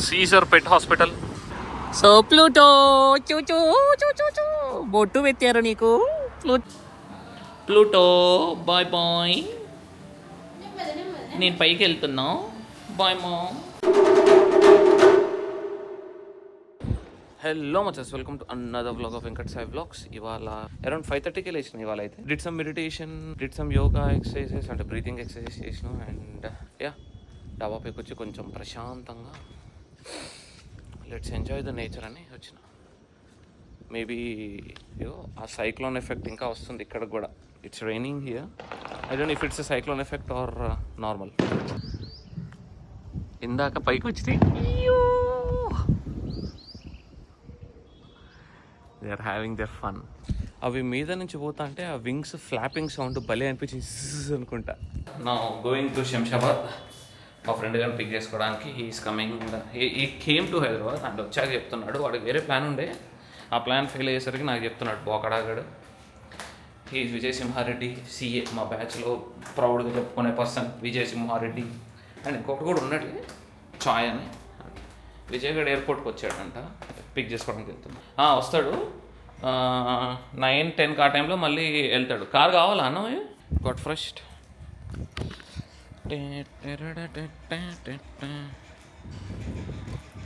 Caesar pet hospital. So Pluto బొట్టు పెట్టారు నీకు. Pluto bye bye. నేను పైకి వెళ్తున్నా. బాయ్ మా. హలో మచస్, welcome to another vlog of Venkat Sai vlogs. ఇవాళ అరౌండ్ 5:30కి లేచిన. ఇవాళ అయితే did some meditation, did some yoga exercises, అంటే బ్రీతింగ్ ఎక్సర్సైజ్ చేసిన. అండ్ యా, డాబా పైకి వచ్చి కొంచెం ప్రశాంతంగా లెట్స్ ఎంజాయ్ ద నేచర్ అని వచ్చిన. మేబీ ఆ సైక్లోన్ ఎఫెక్ట్ ఇంకా వస్తుంది ఇక్కడ కూడా. It's raining here. I don't know if it's a cyclone effect or normal. ఇందాక పైకి వచ్చి they are having their fun. అవి మీద నుంచి పోతా అంటే ఆ వింగ్స్ ఫ్లాపింగ్ సౌండ్ భలే అనిపించింది అనుకుంటా. నా గోయింగ్ టు శంషాబాద్ మా ఫ్రెండ్ గారిని పిక్ చేసుకోవడానికి. హీఈస్ కమింగ్, ఈ కేమ్ టు హైదరాబాద్. అండ్ వచ్చాక చెప్తున్నాడు వాడికి వేరే ప్లాన్ ఉండే. ఆ ప్లాన్ ఫెయిల్ అయ్యేసరికి నాకు చెప్తున్నాడు బోకడాగాడు. హీఈస్ విజయ్ సింహారెడ్డి, సిఏ, మా బ్యాచ్లో ప్రౌడ్గా చెప్పుకునే పర్సన్ విజయ్ సింహారెడ్డి. అండ్ ఇంకొకటి కూడా ఉన్నాడు, చాయ్ అని. విజయగఢ్ ఎయిర్పోర్ట్కి వచ్చాడంట, పిక్ చేసుకోవడానికి వెళ్తున్నాడు. వస్తాడు 9-10 ఆ టైంలో మళ్ళీ వెళ్తాడు. కార్ కావాలా అన్న? గాట్ ఫస్ట్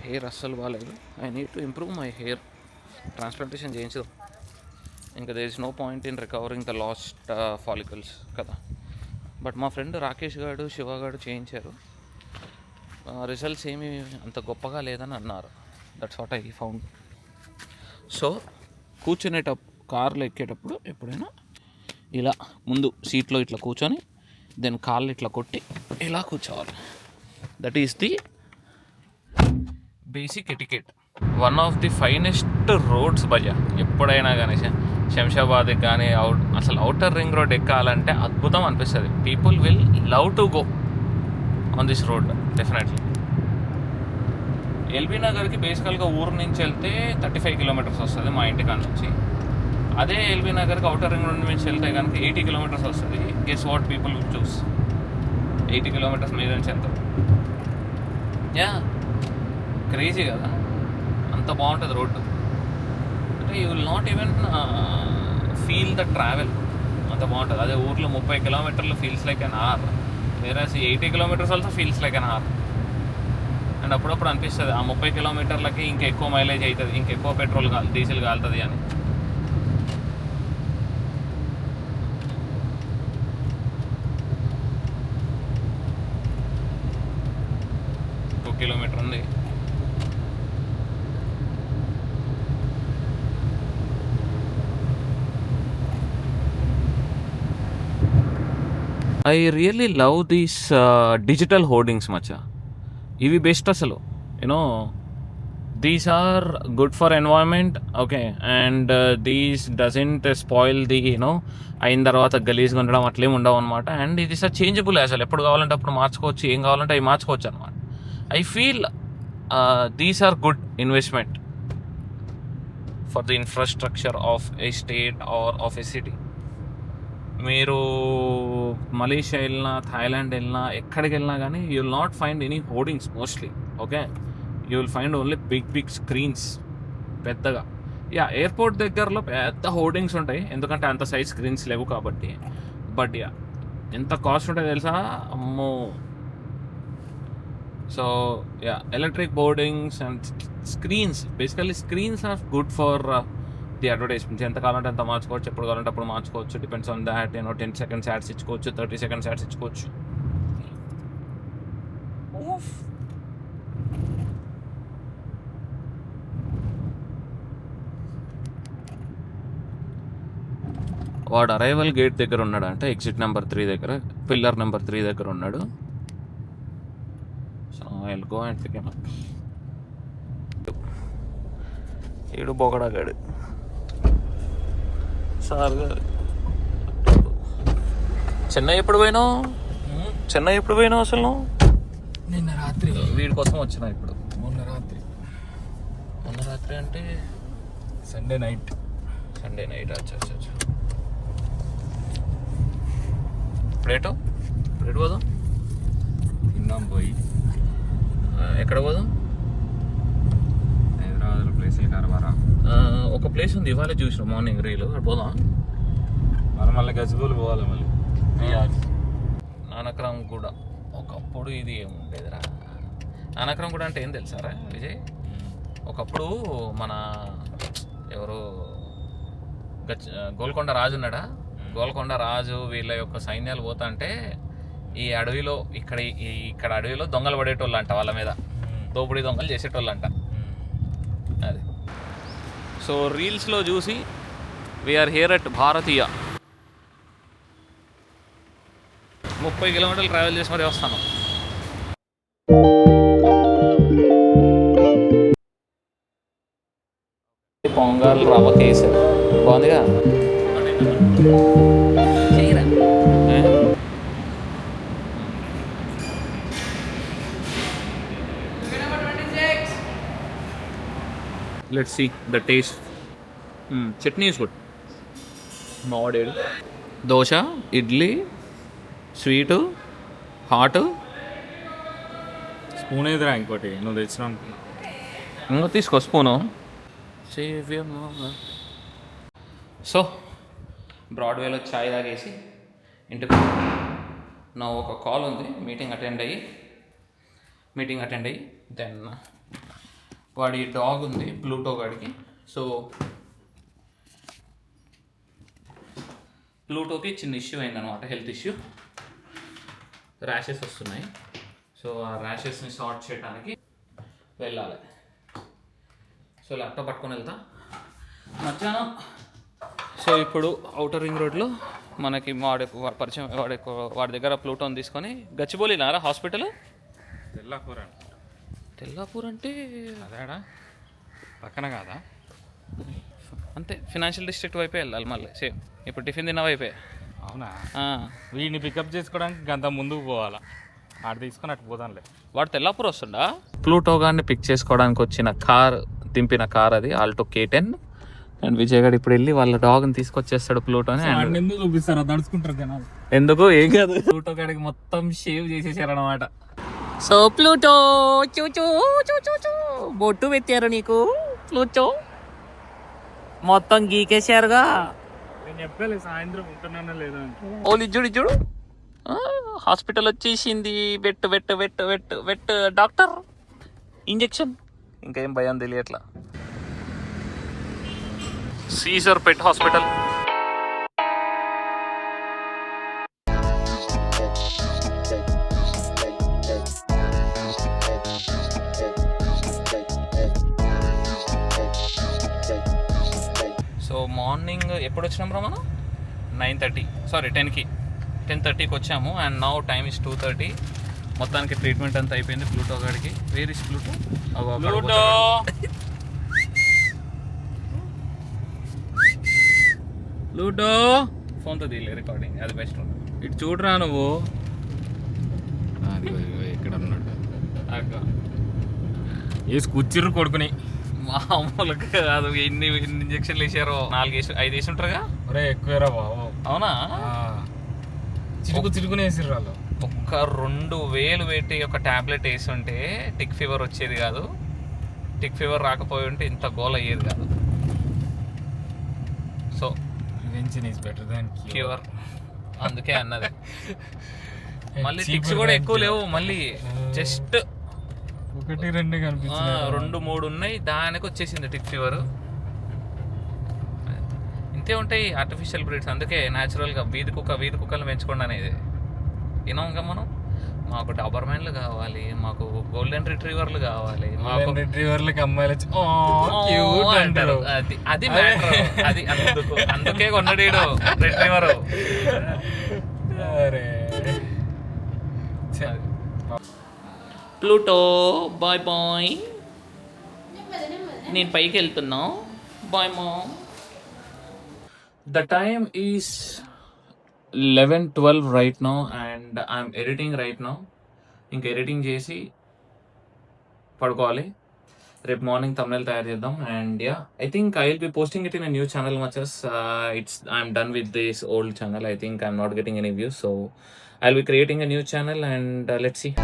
హెయిర్ అస్సలు బాగాలేదు. I need to improve my hair. Transplantation చేయించదు ఇంకా. There is no point in recovering the lost follicles కదా. బట్ మా ఫ్రెండ్ రాకేష్ గారు, శివ గారు చేయించారు. రిజల్ట్స్ ఏమీ అంత గొప్పగా లేదని అన్నారు. That's what I found. So కార్లో ఎక్కేటప్పుడు ఎప్పుడైనా ఇలా ముందు సీట్లో ఇట్లా కూర్చొని దెన్ కాళ్ళు ఇట్లా కొట్టి ఇలా కూర్చోవాలి. That is the basic etiquette. One of the finest roads భయ్యా ఎప్పుడైనా కానీ. శంషాబాద్కి కానీ అసలు అవుటర్ రింగ్ రోడ్ ఎక్కాలంటే అద్భుతం అనిపిస్తుంది. People will love to go on this road definitely. LB నగర్కి బేసికల్గా ఊరు నుంచి వెళ్తే 35 కిలోమీటర్స్ వస్తుంది మా ఇంటికాడ నుంచి. అదే ఎల్బీ నగర్కి అవుటర్ రింగ్ రోడ్ నుంచి వెళ్తే కనుక 80 కిలోమీటర్స్ వస్తుంది. Guess what people will choose? 80 kilometres మీద నుంచి వెళ్తారు. యా, క్రేజీ కదా, అంత బాగుంటుంది రోడ్డు. అంటే you will not even feel the travel, అంత బాగుంటుంది. అదే ఊర్లో 30 కిలోమీటర్లు ఫీల్స్ లైక్ అన్ అవర్, వేరే 80 kilometres also feels like an hour. And అప్పుడప్పుడు అనిపిస్తుంది ఆ 30 కిలోమీటర్లకి ఇంకా ఎక్కువ మైలేజ్ అవుతుంది, ఇంకా ఎక్కువ పెట్రోల్ డీజిల్ కాలుతుంది అని. కిలోమీటర్ ఉంది. I really love these digital hoardings మచ్చా. ఇవి బెస్ట్ అసలు. You know these are good for environment, okay. And these doesn't spoil the అయిన తర్వాత గలీజ్గా ఉండడం అట్లేమి ఉండవు అనమాట. అండ్ ఇది సార్ చేంజబుల్. అసలు ఎప్పుడు కావాలంటే అప్పుడు మార్చుకోవచ్చు, ఏం కావాలంటే అవి మార్చుకోవచ్చు అనమాట. I feel these are good investment for the infrastructure of a state or of a city. మీరు మలేషియా వెళ్ళినా, థాయిలాండ్ వెళ్ళినా, ఎక్కడికి వెళ్ళినా కానీ you will not find any hoardings mostly, okay. You will find only big screens పెద్దగా. Yeah, airport దగ్గరలో పెద్ద hoardings ఉంటాయి, ఎందుకంటే అంత సైజ్ స్క్రీన్స్ లేవు కాబట్టి. బట్ యా, ఎంత కాస్ట్ ఉంటాయో తెలుసా? అమ్మో. So yeah, electric boardings and screens, basically screens are good for the advertisements. ఎంత కావాలంటే అంత మార్చుకోవచ్చు, ఎప్పుడు కావాలంటే అప్పుడు మార్చుకోవచ్చు. Depends on that. 10 seconds ads ఇచ్చుకోవచ్చు, 30 సెకండ్స్ యాడ్స్ ఇచ్చుకోవచ్చు. వాడు అరైవల్ గేట్ దగ్గర ఉన్నాడు అంటే, ఎగ్జిట్ నెంబర్ 3 దగ్గర, పిల్లర్ నెంబర్ 3 దగ్గర ఉన్నాడు. So I will go and pick him up. ఏడు బొగడాగాడు సార్ గారు. చెన్నై ఎప్పుడు పోయినావు అసలు? నిన్న రాత్రి. వీడి కోసం వచ్చినా ఇప్పుడు. మొన్న రాత్రి అంటే సండే నైట్. అచ్చా. ప్లేటు పోదాం. తిన్నాం పోయి. ఎక్కడ పోదాం? ప్లేస్ కార్వారా ఒక ప్లేస్ ఉంది ఇవాళ చూసిన మార్నింగ్ రీల్ అక్కడ పోదాం. మనం మళ్ళీ గచ్చిబౌలి పోవాలి మళ్ళీ 3 hours. నానక్రమ్ కూడా ఒకప్పుడు ఇది ఏముండేదిరా. నానక్రమ్ కూడా అంటే ఏం తెలుసారా విజయ్? ఒకప్పుడు మన ఎవరు గోల్కొండ రాజు ఉన్నాడా, గోల్కొండ రాజు వీళ్ళ యొక్క సైన్యాలు పోతా అంటే ఈ అడవిలో ఇక్కడ అడవిలో దొంగలు పడేటోళ్ళు అంట, వాళ్ళ మీద దోపిడీ దొంగలు చేసేటోళ్ళు అంట. అది సో రీల్స్లో చూసి వీఆర్ హియర్ అట్ భారతీయ 30 కిలోమీటర్లు ట్రావెల్ చేసి మరీ వస్తాను. పొంగల్ రవ్వ కేసరి బాగుందిగా. Let's see the taste. Chutney is good. మావాడేడు dosa, idli, sweet, hot. Spoon ఎదురా ఇంకోటి నువ్వు తెచ్చినా అనుకున్నా. ఇంకా తీసుకో స్పూను. సో బ్రాడ్వేలో ఛాయ్ తాగేసి ఇంటికి నా ఒక కాల్ ఉంది, మీటింగ్ అటెండ్ అయ్యి దెన్ వాడి డాగ్ ఉంది ప్లూటో గాడికి. సో ప్లూటోకి చిన్న ఇష్యూ అయిందనమాట, హెల్త్ ఇష్యూ, ర్యాషెస్ వస్తున్నాయి. సో ఆ ర్యాషెస్ని సార్ట్ చేయడానికి వెళ్ళాలి. సో ల్యాప్టాప్ పట్టుకొని వెళ్తా మధ్యాహ్నం. సో ఇప్పుడు ఔటర్ రింగ్ రోడ్లో మనకి పరిచయం వాడి దగ్గర ప్లూటోని తీసుకొని గచ్చిబౌలినారా హాస్పిటల్. తెల్లాపూర్ అంటే అదేడా పక్కన కాదా? అంతే, ఫినాన్షియల్ డిస్ట్రిక్ట్ వైపే వెళ్ళాలి మళ్ళీ. సేమ్ ఇప్పుడు టిఫిన్ తిన్న వైపే. అవునా? వీడిని పికప్ చేసుకోవడానికి గంత ముందుకు పోవాలా, ఆడ తీసుకొని అటు పోదాంలే. వాడు తెల్లాపూర్ వస్తుండా? ప్లూటో గారిని పిక్ చేసుకోవడానికి వచ్చిన దింపిన కార్ అది ఆల్టో K10. అండ్ విజయ్ గారు ఇప్పుడు వెళ్ళి వాళ్ళ డాగ్ని తీసుకొచ్చేస్తాడు ప్లూటోని. ఎందుకు చూపిస్తారా, దడుచుకుంటారు జనాలు. ఎందుకు ఏం కాదు, ప్లూటో గారికి మొత్తం షేవ్ చేసేసారు అనమాట. సో ప్లూటో చూచూ బొట్టు పెట్టారు నీకు ప్లూటో, మొత్తం గీకేశారుగా. నేను చెప్పలే సాయంత్రం ఉంటున్నానో లేదా అని. ఓలి చూడు హాస్పిటల్ వచ్చేసింది. Vet doctor injection. ఇంకేం భయం తెలియట్లా. Caesar pet hospital. So morning ఎప్పుడు వచ్చినాం రా మనం? 9:30 సారీ 10:30కి వచ్చాము. And now time is 2:30. మొత్తానికి ట్రీట్మెంట్ అంతా అయిపోయింది ప్లూటో గాడికి. Where is Pluto? లూటో ఫోన్తో తీయలే రికార్డింగ్, అది బెస్ట్ ఉంటుంది. ఇటు చూడరా నువ్వు. ఎక్కడ ఉన్నాడు? వేసి కూర్చిర్రు కొడుకుని. మామూలుగా కాదు, ఎన్ని ఇంజక్షన్లు వేసారో, 4-5 వేసి ఉంటారుగా. ఒరే ఎక్కువరా బాబు. అవునా? చిరుకుని వేసిర్రు వాళ్ళు. ఒక్క 2,000 పెట్టి ఒక టాబ్లెట్ వేసి ఉంటే టిక్ ఫీవర్ వచ్చేది కాదు. టిక్ ఫీవర్ రాకపోయి ఉంటే ఇంత గోల్ అయ్యేది కాదు. So prevention is better than cure, అందుకే అన్నది. మళ్ళీ టిక్స్ కూడా ఎక్కువ లేవు, మళ్ళీ జస్ట్ 1-2 కనిపిస్తుంది. 2-3 ఉన్నాయి, దానికి వచ్చేసింది టిక్ ఫీవర్. ఇంతే ఉంటాయి ఆర్టిఫిషియల్ బ్రీడ్స్. అందుకే న్యాచురల్గా వీధి కుక్కలు పెంచుకోండి అనేది వినాంగా మనం. మాకు డాబర్మ్యాన్లు కావాలి, మాకు గోల్డెన్ రిట్రీవర్లు కావాలి, మాకు రిట్రీవర్లకి అమ్మాయిలు వచ్చి అంటారు. అది మ్యాటర్. అది అందుకే కొన్నాడు రిట్రీవర్. ప్లూటో బాయ్ నేను పైకి వెళ్తున్నా. Bye mom. The time is 11:12 right now and I'm editing right now. ఇంక ఎడిటింగ్ చేసి పడుకోవాలి. రేపు మార్నింగ్ thumbnail తయారు చేద్దాం. And I think I will be posting it in a new channel muchas. I'm done with this old channel. I think I'm not getting any views, so I'll be creating a new channel and let's see.